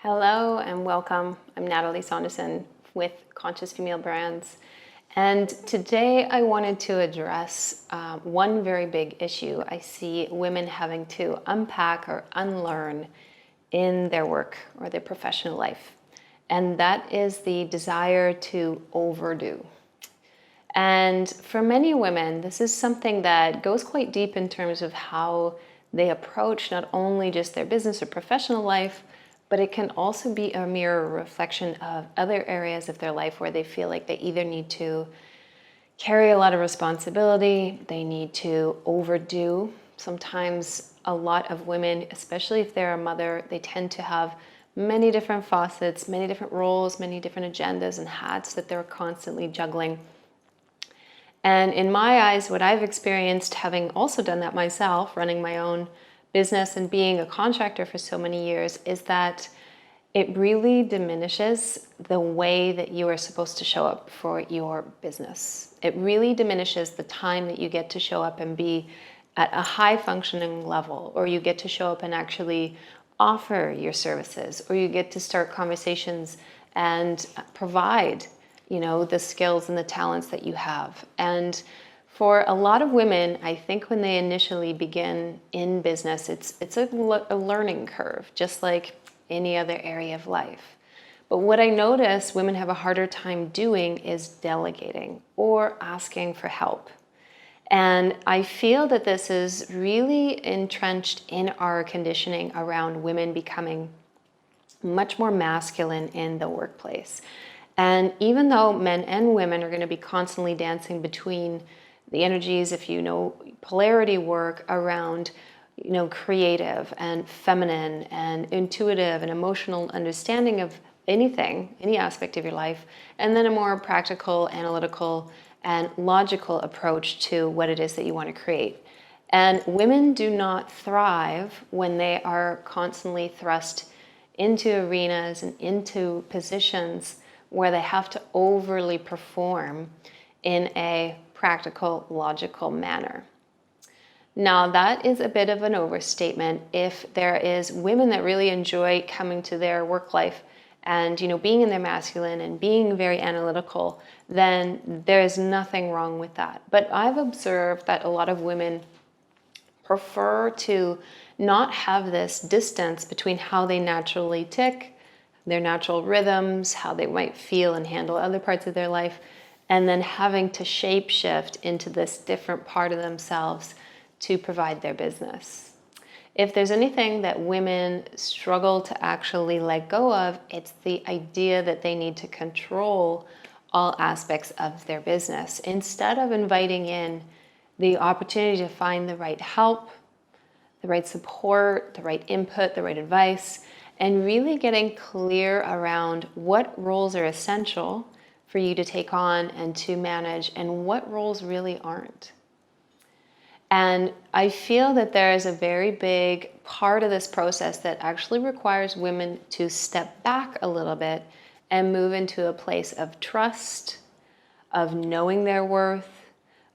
Hello and welcome. I'm Natalie Saunderson with Conscious Female Brands. And today I wanted to address one very big issue I see women having to unpack or unlearn in their work or their professional life. And that is the desire to overdo. And for many women, this is something that goes quite deep in terms of how they approach not only just their business or professional life, but it can also be a mirror reflection of other areas of their life where they feel like they either need to carry a lot of responsibility, they need to overdo. Sometimes a lot of women, especially if they're a mother, they tend to have many different facets, many different roles, many different agendas and hats that they're constantly juggling. And in my eyes, what I've experienced, having also done that myself, running my own business and being a contractor for so many years, is that it really diminishes the way that you are supposed to show up for your business. It really diminishes the time that you get to show up and be at a high functioning level, or you get to show up and actually offer your services, or you get to start conversations and provide, the skills and the talents that you have. And for a lot of women, I think when they initially begin in business, it's a learning curve, just like any other area of life. But what I notice women have a harder time doing is delegating or asking for help. And I feel that this is really entrenched in our conditioning around women becoming much more masculine in the workplace. And even though men and women are going to be constantly dancing between the energies, if you know polarity work around, creative and feminine and intuitive and emotional understanding of anything, any aspect of your life, and then a more practical, analytical, and logical approach to what it is that you want to create. And women do not thrive when they are constantly thrust into arenas and into positions where they have to overly perform in a practical, logical manner. Now, that is a bit of an overstatement. If there is women that really enjoy coming to their work life and, being in their masculine and being very analytical, then there is nothing wrong with that. But I've observed that a lot of women prefer to not have this distance between how they naturally tick, their natural rhythms, how they might feel and handle other parts of their life, and then having to shape shift into this different part of themselves to provide their business. If there's anything that women struggle to actually let go of, it's the idea that they need to control all aspects of their business instead of inviting in the opportunity to find the right help, the right support, the right input, the right advice, and really getting clear around what roles are essential for you to take on and to manage, and what roles really aren't. And I feel that there is a very big part of this process that actually requires women to step back a little bit and move into a place of trust, of knowing their worth,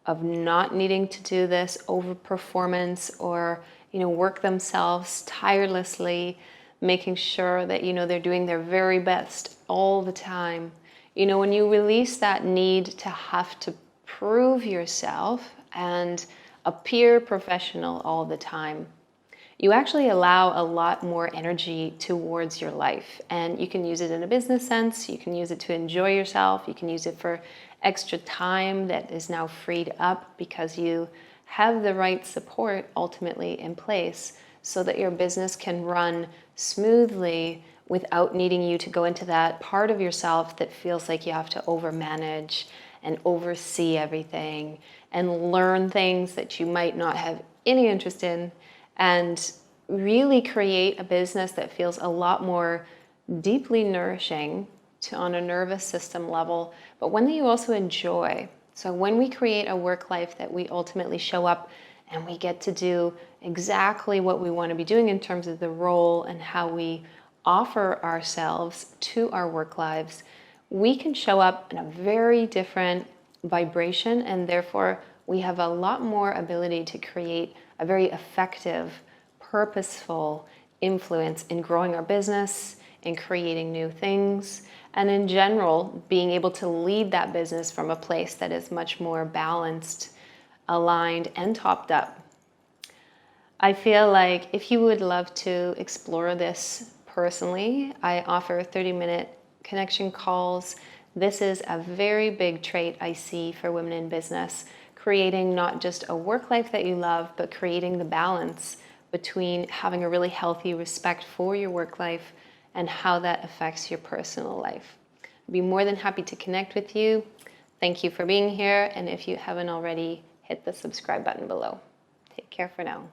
of not needing to do this over performance or, work themselves tirelessly, making sure that, they're doing their very best all the time. When you release that need to have to prove yourself and appear professional all the time, you actually allow a lot more energy towards your life. And you can use it in a business sense, you can use it to enjoy yourself, you can use it for extra time that is now freed up because you have the right support ultimately in place so that your business can run smoothly without needing you to go into that part of yourself that feels like you have to overmanage and oversee everything and learn things that you might not have any interest in, and really create a business that feels a lot more deeply nourishing on a nervous system level, but one that you also enjoy. So when we create a work life that we ultimately show up and we get to do exactly what we want to be doing in terms of the role and how we offer ourselves to our work lives, we can show up in a very different vibration, and therefore we have a lot more ability to create a very effective, purposeful influence in growing our business, in creating new things, and in general, being able to lead that business from a place that is much more balanced, aligned, and topped up. I feel like if you would love to explore this personally, I offer 30-minute connection calls. This is a very big trait I see for women in business, creating not just a work life that you love, but creating the balance between having a really healthy respect for your work life and how that affects your personal life. I'd be more than happy to connect with you. Thank you for being here, and if you haven't already, hit the subscribe button below. Take care for now.